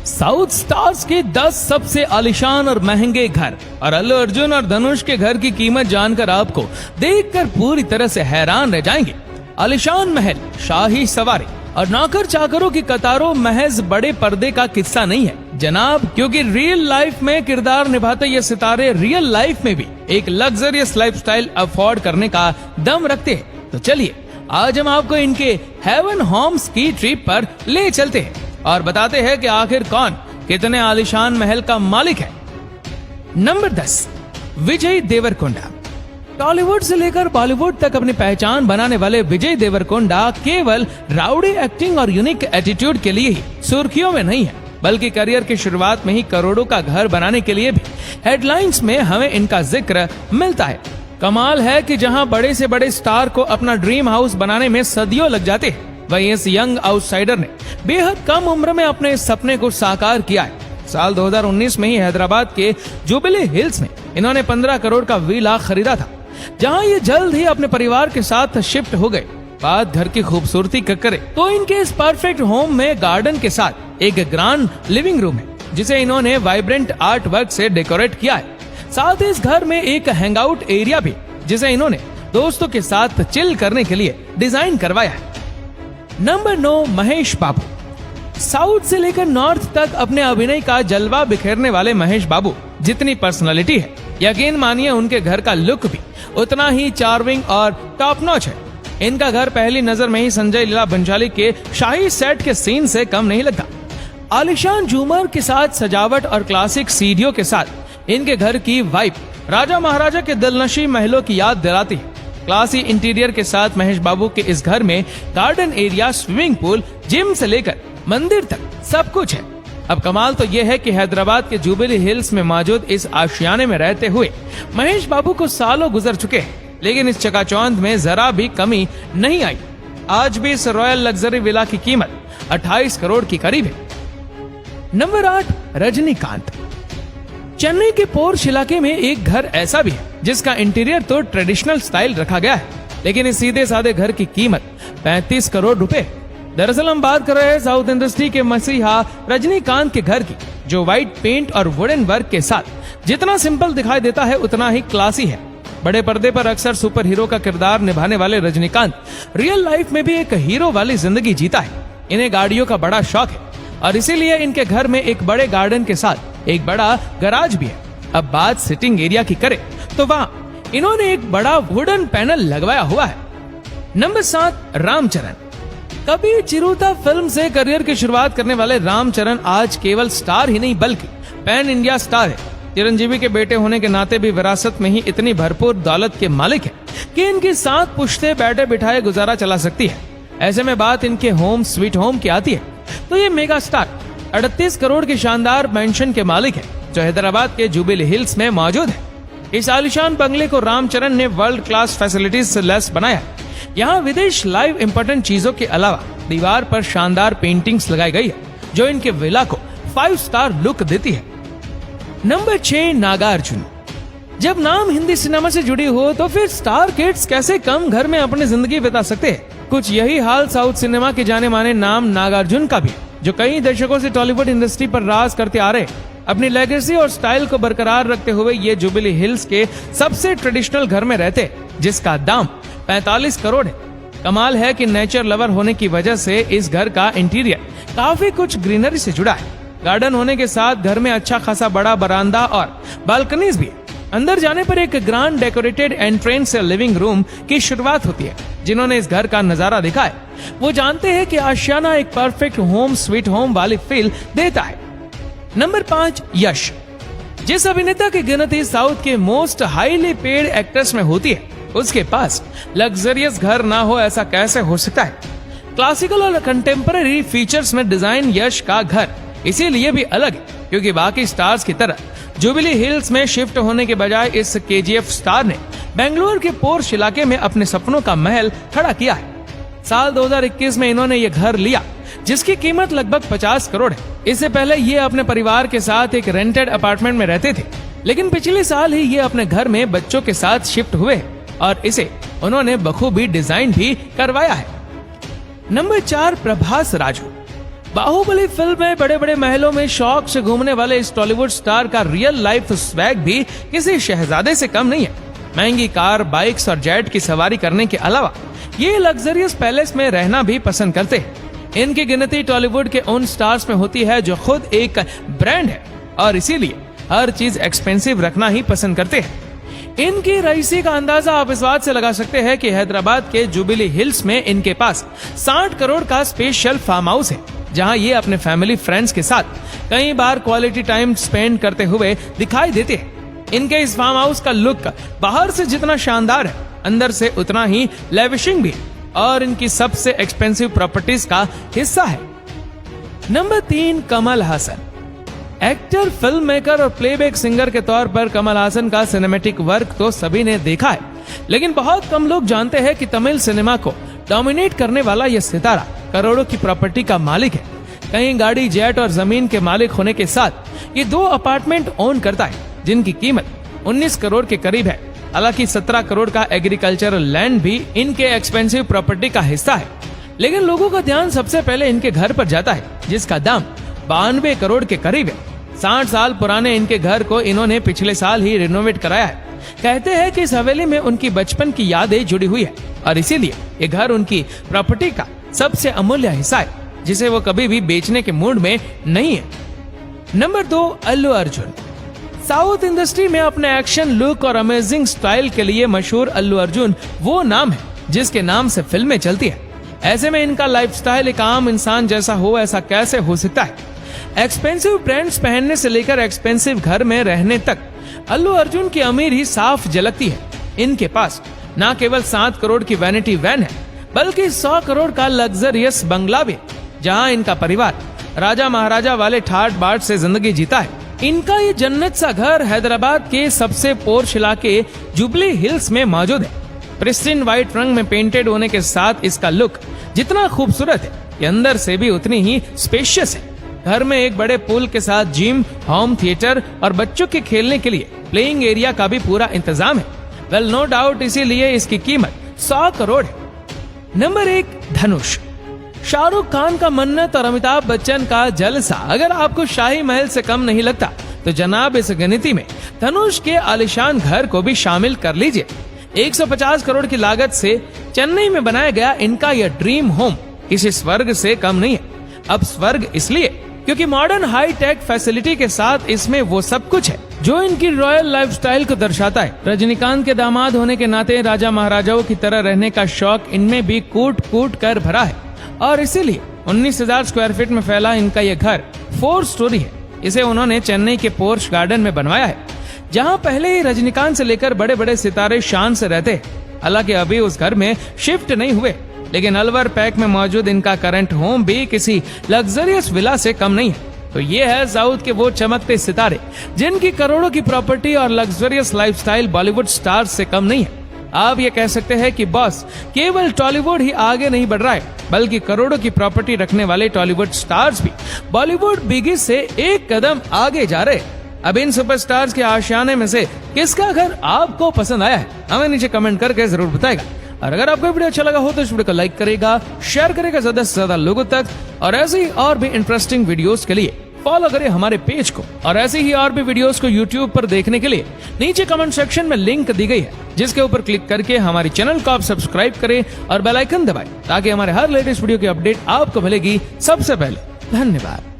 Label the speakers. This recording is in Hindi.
Speaker 1: साउथ स्टार्स के 10 सबसे आलीशान और महंगे घर और अल्लू अर्जुन और धनुष के घर की कीमत जानकर आपको देखकर पूरी तरह से हैरान रह जाएंगे। आलीशान महल, शाही सवारी और नौकर चाकरों की कतारों महज बड़े पर्दे का किस्सा नहीं है जनाब, क्योंकि रियल लाइफ में किरदार निभाते ये सितारे रियल लाइफ में भी एक लग्जरियस लाइफस्टाइल अफोर्ड करने का दम रखते हैं। तो चलिए आज हम आपको इनके हेवन होम्स की ट्रिप पर ले चलते हैं और बताते हैं कि आखिर कौन कितने आलीशान महल का मालिक है। नंबर 10, विजय देवरकोंडा। टॉलीवुड से लेकर बॉलीवुड तक अपनी पहचान बनाने वाले विजय देवरकोंडा केवल राउडी एक्टिंग और यूनिक एटीट्यूड के लिए ही सुर्खियों में नहीं है, बल्कि करियर की शुरुआत में ही करोड़ों का घर बनाने के लिए भी हेडलाइंस में हमें इनका जिक्र मिलता है। कमाल है कि जहां बड़े से बड़े स्टार को अपना ड्रीम हाउस बनाने में सदियों लग जाते हैं, वहीं इस यंग आउटसाइडर ने बेहद कम उम्र में अपने इस सपने को साकार किया है। साल 2019 में ही हैदराबाद के जुबिली हिल्स में इन्होंने 15 करोड़ का विला खरीदा था, जहां ये जल्द ही अपने परिवार के साथ शिफ्ट हो गए। बात घर की खूबसूरती का करे तो इनके इस परफेक्ट होम में गार्डन के साथ एक ग्रांड लिविंग रूम है, जिसे इन्होंने वाइब्रेंट आर्ट वर्क से डेकोरेट किया है। साथ ही इस घर में एक हैंगआउट एरिया भी, जिसे इन्होंने दोस्तों के साथ चिल करने के लिए डिजाइन करवाया है। नंबर 9, महेश बाबू। साउथ से लेकर नॉर्थ तक अपने अभिनय का जलवा बिखेरने वाले महेश बाबू जितनी पर्सनालिटी है, यकीन मानिए उनके घर का लुक भी उतना ही चार्मिंग और टॉप नॉच है। इनका घर पहली नजर में ही संजय लीला बंजाली के शाही सेट के सीन से कम नहीं लगता। आलीशान झूमर के साथ सजावट और क्लासिक सीढ़ियों के साथ इनके घर की वाइब राजा महाराजा के दिलनशी महलों की याद दिलाती है। क्लासी इंटीरियर के साथ महेश बाबू के इस घर में garden area, swimming pool, gym से लेकर मंदिर तक सब कुछ है। अब कमाल तो यह है कि हैदराबाद के जुबिली हिल्स में मौजूद इस आशियाने में रहते हुए महेश बाबू को सालों गुजर चुके हैं, लेकिन इस चकाचौंध में जरा भी कमी नहीं आई। आज भी इस रॉयल लग्जरी विला की कीमत 28 करोड़ की करीब है। नंबर 8, रजनीकांत। चेन्नई के पोर्श इलाके में एक घर ऐसा भी है जिसका इंटीरियर तो ट्रेडिशनल स्टाइल रखा गया है, लेकिन इस सीधे साधे घर की कीमत 35 करोड़ रुपए। दरअसल हम बात कर रहे हैं साउथ इंडस्ट्री के मसीहा रजनीकांत के घर की, जो व्हाइट पेंट और वुडन वर्क के साथ जितना सिंपल दिखाई देता है उतना ही क्लासी है। बड़े पर्दे पर अक्सर सुपर हीरो का किरदार निभाने वाले रजनीकांत रियल लाइफ में भी एक हीरो वाली जिंदगी जीता है। इन्हें गाड़ियों का बड़ा शौक है और इसीलिए इनके घर में एक बड़े गार्डन के साथ एक बड़ा गराज भी है। अब बात सिटिंग एरिया की करें तो वहाँ इन्होंने एक बड़ा वुडन पैनल लगवाया हुआ है। नंबर 7, रामचरण। कभी चिरुता फिल्म से करियर की शुरुआत करने वाले रामचरण आज केवल स्टार ही नहीं बल्कि पैन इंडिया स्टार है। चिरंजीवी के बेटे होने के नाते भी विरासत में ही इतनी भरपूर दौलत के मालिक है कि इनकी 7 पुश्ते बैठे बिठाए गुजारा चला सकती है। ऐसे में बात इनके होम स्वीट होम की आती है तो ये मेगा स्टार 38 करोड़ के शानदार मेंशन के मालिक है, जो हैदराबाद के जुबिली हिल्स में मौजूद है। इस आलीशान बंगले को रामचरण ने वर्ल्ड क्लास फैसिलिटीज से लैस बनाया। यहाँ विदेश लाइव इंपॉर्टेंट चीजों के अलावा दीवार पर शानदार पेंटिंग्स लगाई गई है, जो इनके विला को 5 स्टार लुक देती है। नंबर 6, नागार्जुन। जब नाम हिंदी सिनेमा से जुड़ी हो तो फिर स्टार किड्स कैसे कम घर में अपनी जिंदगी बिता सकते हैं। कुछ यही हाल साउथ सिनेमा के जाने माने नाम नागार्जुन का भी, जो कई दशकों से टॉलीवुड इंडस्ट्री पर राज करते आ रहे। अपनी लेगेसी और स्टाइल को बरकरार रखते हुए ये जुबिली हिल्स के सबसे ट्रेडिशनल घर में रहते, जिसका दाम 45 करोड़ है। कमाल है कि नेचर लवर होने की वजह से इस घर का इंटीरियर काफी कुछ ग्रीनरी से जुड़ा है। गार्डन होने के साथ घर में अच्छा खासा बड़ा बरामदा और बालकनीज भी है। अंदर जाने पर एक ग्रांड डेकोरेटेड एंट्रेंस से लिविंग रूम की शुरुआत होती है। जिन्होंने इस घर का नजारा देखा है वो जानते हैं कि आशियाना एक परफेक्ट होम स्वीट होम वाली फील देता है। नंबर 5, यश। जिस अभिनेता की गिनती साउथ के मोस्ट हाईली पेड एक्ट्रेस में होती है, उसके पास लग्जरियस घर ना हो ऐसा कैसे हो सकता है। क्लासिकल और कंटेम्पररी फीचर्स में डिजाइन यश का घर इसीलिए भी अलग है क्योंकि बाकी स्टार्स की तरह जुबिली हिल्स में शिफ्ट होने के बजाय इस केजीएफ स्टार ने बेंगलुरु के पोर्श इलाके में अपने सपनों का महल खड़ा किया है। साल 2021 में इन्होंने ये घर लिया, जिसकी कीमत लगभग 50 करोड़ है। इससे पहले ये अपने परिवार के साथ एक रेंटेड अपार्टमेंट में रहते थे, लेकिन पिछले साल ही ये अपने घर में बच्चों के साथ शिफ्ट हुए और इसे उन्होंने बखूबी डिजाइन भी करवाया है। नंबर 4, प्रभास राजू। बाहुबली फिल्म में बड़े बड़े महलों में शौक से घूमने वाले इस टॉलीवुड स्टार का रियल लाइफ स्वैग भी किसी शहजादे से कम नहीं है। महंगी कार, बाइक्स और जेट की सवारी करने के अलावा ये लग्जरियस पैलेस में रहना भी पसंद करते हैं। इनकी गिनती टॉलीवुड के उन स्टार्स में होती है जो खुद एक ब्रांड है और इसीलिए हर चीज एक्सपेंसिव रखना ही पसंद करते हैं। इनकी रईसी का अंदाजा आप इस बात से लगा सकते हैं कि हैदराबाद के जुबिली हिल्स में इनके पास 60 करोड़ का स्पेशल फार्म हाउस है, जहां ये अपने फैमिली फ्रेंड्स के साथ कई बार क्वालिटी टाइम स्पेंड करते हुए दिखाई देते हैं। इनके इस फार्म हाउस का लुक बाहर से जितना शानदार है, अंदर से उतना ही लेविशिंग भी और इनकी सबसे एक्सपेंसिव प्रॉपर्टीज का हिस्सा है। Number 3, Kamal Haasan. Actor, film maker और प्लेबैक सिंगर के तौर पर कमल हासन का सिनेमैटिक वर्क तो सभी ने देखा है, लेकिन बहुत कम लोग जानते हैं कि तमिल सिनेमा को डोमिनेट करने वाला यह सितारा करोड़ों की प्रॉपर्टी का मालिक है। कई गाड़ी, जेट और जमीन के मालिक होने के साथ ये 2 अपार्टमेंट ओन करता है, जिनकी कीमत 19 करोड़ के करीब है। हालांकि 17 करोड़ का एग्रीकल्चरल लैंड भी इनके एक्सपेंसिव प्रॉपर्टी का हिस्सा है, लेकिन लोगों का ध्यान सबसे पहले इनके घर पर जाता है, जिसका दाम 92 करोड़ के करीब है। 60 साल पुराने इनके घर को इन्होंने पिछले साल ही रिनोवेट कराया है। कहते हैं कि इस हवेली में उनकी बचपन की यादें जुड़ी हुई है और इसीलिए ये घर उनकी प्रॉपर्टी का सबसे अमूल्य हिस्सा है, जिसे वो कभी भी बेचने के मूड में नहीं है। Number 2, Allu Arjun. South industry में अपने एक्शन लुक और अमेजिंग स्टाइल के लिए मशहूर अल्लू अर्जुन वो नाम है जिसके नाम से फिल्में चलती है। ऐसे में इनका लाइफस्टाइल एक आम इंसान जैसा हो, ऐसा कैसे हो सकता है? एक्सपेंसिव ब्रांड्स पहनने से लेकर एक्सपेंसिव घर में रहने तक अल्लू अर्जुन की अमीरी साफ झलकती है। इनके पास न केवल 7 करोड़ की वैनिटी वैन है, बल्कि 100 करोड़ का लग्जरियस बंगला भी, जहां इनका परिवार राजा महाराजा वाले ठाट बाट से जिंदगी जीता है। इनका ये जन्नत सा घर हैदराबाद के सबसे पोर्श इलाके जुबली हिल्स में मौजूद है। प्रिस्टीन व्हाइट रंग में पेंटेड होने के साथ इसका लुक जितना खूबसूरत है, ये अंदर से भी उतनी ही स्पेशियस है। घर में एक बड़े पूल के साथ जिम, होम थिएटर और बच्चों के खेलने के लिए प्लेइंग एरिया का भी पूरा इंतजाम है। वेल, नो डाउट इसीलिए इसकी कीमत 100 करोड़ है। नंबर 1, धनुष। शाहरुख खान का मन्नत और अमिताभ बच्चन का जलसा अगर आपको शाही महल से कम नहीं लगता, तो जनाब इस गिनती में धनुष के आलिशान घर को भी शामिल कर लीजिए। 150 करोड़ की लागत से चेन्नई में बनाया गया इनका यह ड्रीम होम किसी स्वर्ग से कम नहीं है। अब स्वर्ग इसलिए क्योंकि मॉडर्न हाई टेक फैसिलिटी के साथ इसमें वो सब कुछ है जो इनकी रॉयल लाइफस्टाइल को दर्शाता है। रजनीकांत के दामाद होने के नाते राजा महाराजाओं की तरह रहने का शौक इनमें भी कूट कूट कर भरा है और इसीलिए 19,000 स्क्वायर फीट में फैला इनका यह घर 4 स्टोरी है। इसे उन्होंने चेन्नई के पोर्श गार्डन में बनवाया है, जहां पहले ही रजनीकांत से लेकर बड़े बड़े सितारे शान से रहते हैं। हालांकि अभी उस घर में शिफ्ट नहीं हुए, लेकिन अलवर पैक में मौजूद इनका करंट होम भी किसी लग्जरियस विला से कम नहीं है। तो ये है साउथ के वो चमकते सितारे जिनकी करोड़ों की प्रॉपर्टी और लग्जरियस लाइफस्टाइल बॉलीवुड स्टार्स से कम नहीं है। आप ये कह सकते हैं कि बॉस, केवल टॉलीवुड ही आगे नहीं बढ़ रहा है, बल्कि करोड़ों की प्रॉपर्टी रखने वाले टॉलीवुड स्टार्स भी बॉलीवुड बिगीज से एक कदम आगे जा रहे। अब इन सुपरस्टार्स के आशियाने में से किसका घर आपको पसंद आया है, हमें नीचे कमेंट करके जरूर बताएगा। और अगर आपको वीडियो अच्छा लगा हो तो इस वीडियो को लाइक करेगा, शेयर करेगा ज्यादा से ज्यादा लोगों तक, और ऐसे ही और भी इंटरेस्टिंग वीडियोस के लिए फॉलो करें हमारे पेज को। और ऐसे ही और भी वीडियोस को यूट्यूब पर देखने के लिए नीचे कमेंट सेक्शन में लिंक दी गई है, जिसके ऊपर क्लिक करके हमारे चैनल को आप सब्सक्राइब करें और बेल आइकन दबाएं, ताकि हमारे हर लेटेस्ट वीडियो की अपडेट आपको मिलेगी सबसे पहले। धन्यवाद।